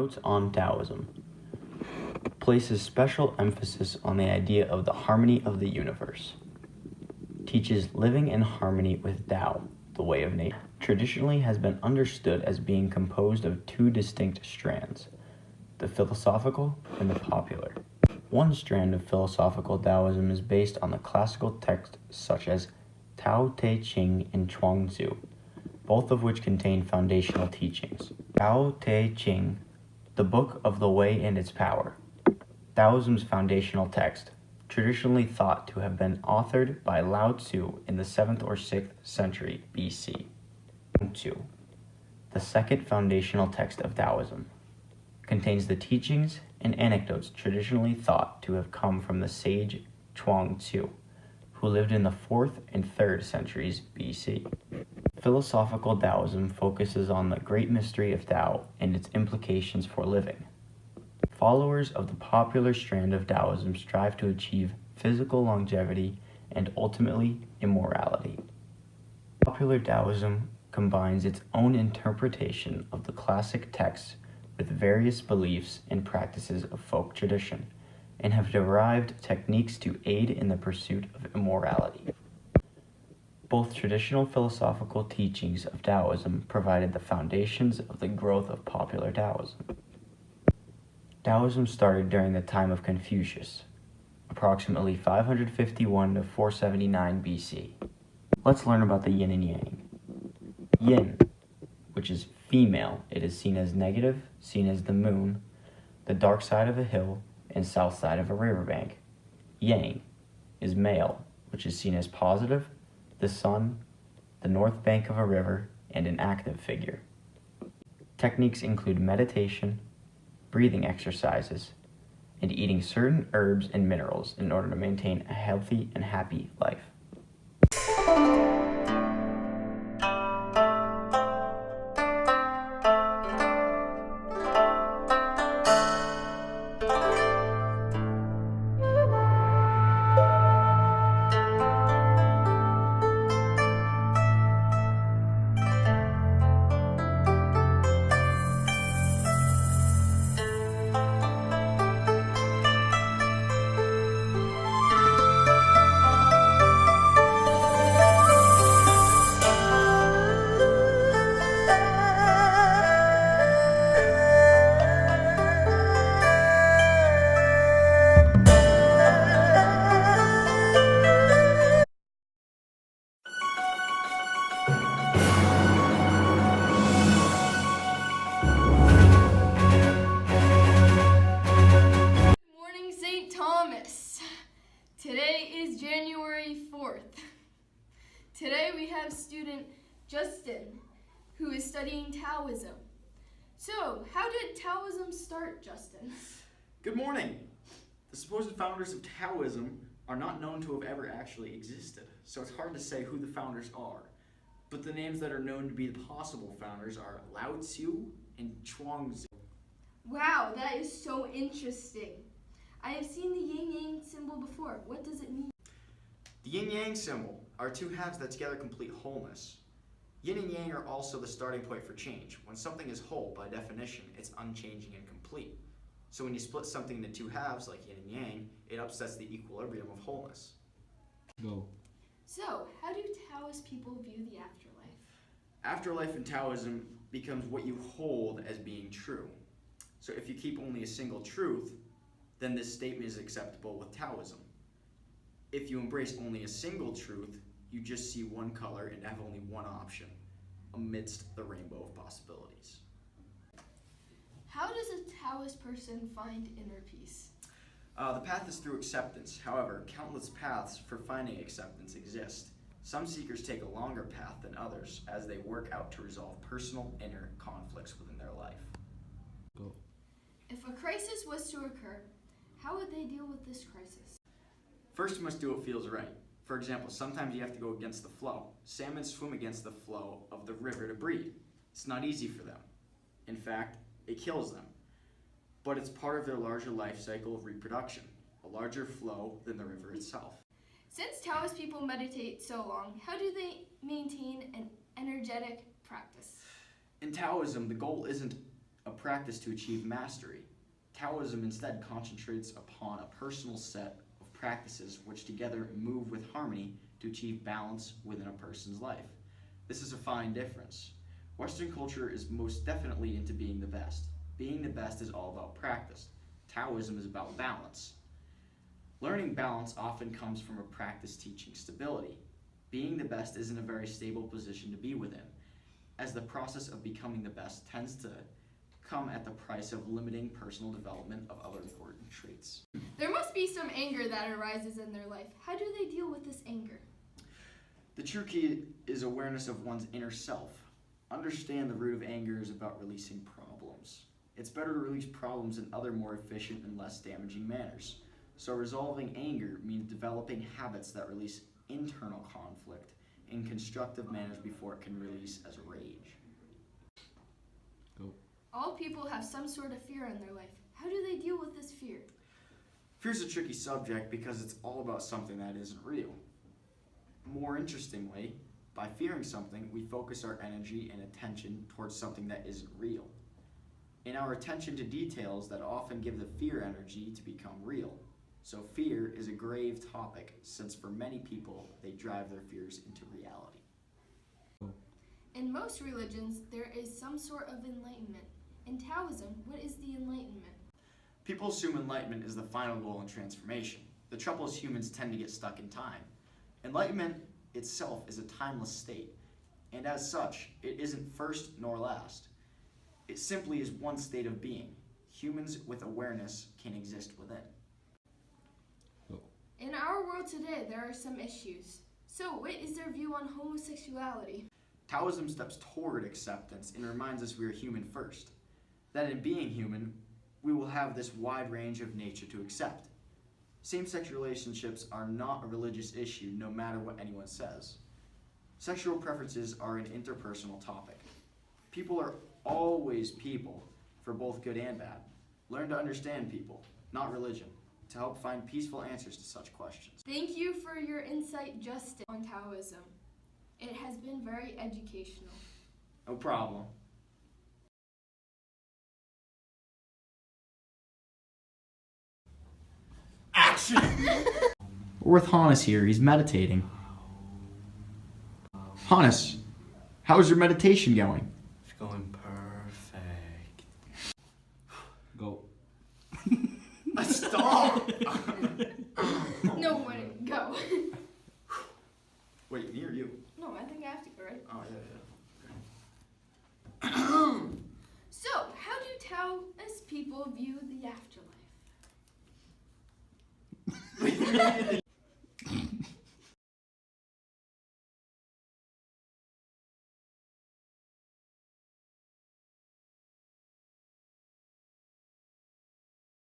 Notes on Taoism places special emphasis on the idea of the harmony of the universe. Teaches living in harmony with Tao, the way of nature. Traditionally has been understood as being composed of two distinct strands, the philosophical and the popular. One strand of philosophical Taoism is based on the classical texts such as Tao Te Ching and Chuang Tzu, both of which contain foundational teachings. Tao Te Ching, the Book of the Way and its Power. Taoism's foundational text, traditionally thought to have been authored by Lao Tzu in the 7th or 6th century BC. Tzu, the second foundational text of Taoism, contains the teachings and anecdotes traditionally thought to have come from the sage Chuang Tzu, who lived in the 4th and 3rd centuries BC. Philosophical Taoism focuses on the great mystery of Tao and its implications for living. Followers of the popular strand of Taoism strive to achieve physical longevity and ultimately immortality. Popular Taoism combines its own interpretation of the classic texts with various beliefs and practices of folk tradition, and have derived techniques to aid in the pursuit of immortality. Both traditional philosophical teachings of Taoism provided the foundations of the growth of popular Taoism. Taoism started during the time of Confucius, approximately 551 to 479 BC. Let's learn about the yin and yang. Yin, which is female, it is seen as negative, seen as the moon, the dark side of a hill, and south side of a riverbank. Yang is male, which is seen as positive, the sun, the north bank of a river, and an active figure. Techniques include meditation, breathing exercises, and eating certain herbs and minerals in order to maintain a healthy and happy life. Today is January 4th. Today we have student Justin, who is studying Taoism. So, how did Taoism start, Justin? Good morning. The supposed founders of Taoism are not known to have ever actually existed, so it's hard to say who the founders are. But the names that are known to be the possible founders are Lao Tzu and Chuang Tzu. Wow, that is so interesting. I have seen the yin-yang symbol before. What does it mean? The yin-yang symbol are two halves that together complete wholeness. Yin and yang are also the starting point for change. When something is whole, by definition, it's unchanging and complete. So when you split something into two halves, like yin and yang, it upsets the equilibrium of wholeness. Go. So, how do Taoist people view the afterlife? Afterlife in Taoism becomes what you hold as being true. So if you keep only a single truth, then this statement is acceptable with Taoism. If you embrace only a single truth, you just see one color and have only one option amidst the rainbow of possibilities. How does a Taoist person find inner peace? The path is through acceptance. However, countless paths for finding acceptance exist. Some seekers take a longer path than others as they work out to resolve personal inner conflicts within their life. Go. If a crisis was to occur, how would they deal with this crisis? First, you must do what feels right. For example, sometimes you have to go against the flow. Salmon swim against the flow of the river to breed. It's not easy for them. In fact, it kills them. But it's part of their larger life cycle of reproduction, a larger flow than the river itself. Since Taoist people meditate so long, how do they maintain an energetic practice? In Taoism, the goal isn't a practice to achieve mastery. Taoism instead concentrates upon a personal set of practices which together move with harmony to achieve balance within a person's life. This is a fine difference. Western culture is most definitely into being the best. Being the best is all about practice. Taoism is about balance. Learning balance often comes from a practice teaching stability. Being the best isn't a very stable position to be within, as the process of becoming the best tends to come at the price of limiting personal development of other important traits. There must be some anger that arises in their life. How do they deal with this anger? The true key is awareness of one's inner self. Understand the root of anger is about releasing problems. It's better to release problems in other more efficient and less damaging manners. So resolving anger means developing habits that release internal conflict in constructive manners before it can release as rage. Go. All people have some sort of fear in their life. How do they deal with this fear? Fear's a tricky subject because it's all about something that isn't real. More interestingly, by fearing something, we focus our energy and attention towards something that isn't real. In our attention to details that often give the fear energy to become real. So fear is a grave topic, since for many people, they drive their fears into reality. In most religions, there is some sort of enlightenment. In Taoism, what is the enlightenment? People assume enlightenment is the final goal in transformation. The trouble is humans tend to get stuck in time. Enlightenment itself is a timeless state, and as such, it isn't first nor last. It simply is one state of being. Humans with awareness can exist within. In our world today, there are some issues. So, what is their view on homosexuality? Taoism steps toward acceptance and reminds us we are human first. That in being human, we will have this wide range of nature to accept. Same-sex relationships are not a religious issue, no matter what anyone says. Sexual preferences are an interpersonal topic. People are always people, for both good and bad. Learn to understand people, not religion, to help find peaceful answers to such questions. Thank you for your insight, Justin, on Taoism. It has been very educational. No problem. Action! We're with Hannes here. He's meditating. Hannes, how's your meditation going? It's going perfect. Go. Stop! No, wait, go. Wait, me or you? No, I think I have to go, right? Oh, yeah. So, how do Taoist people view the afterlife?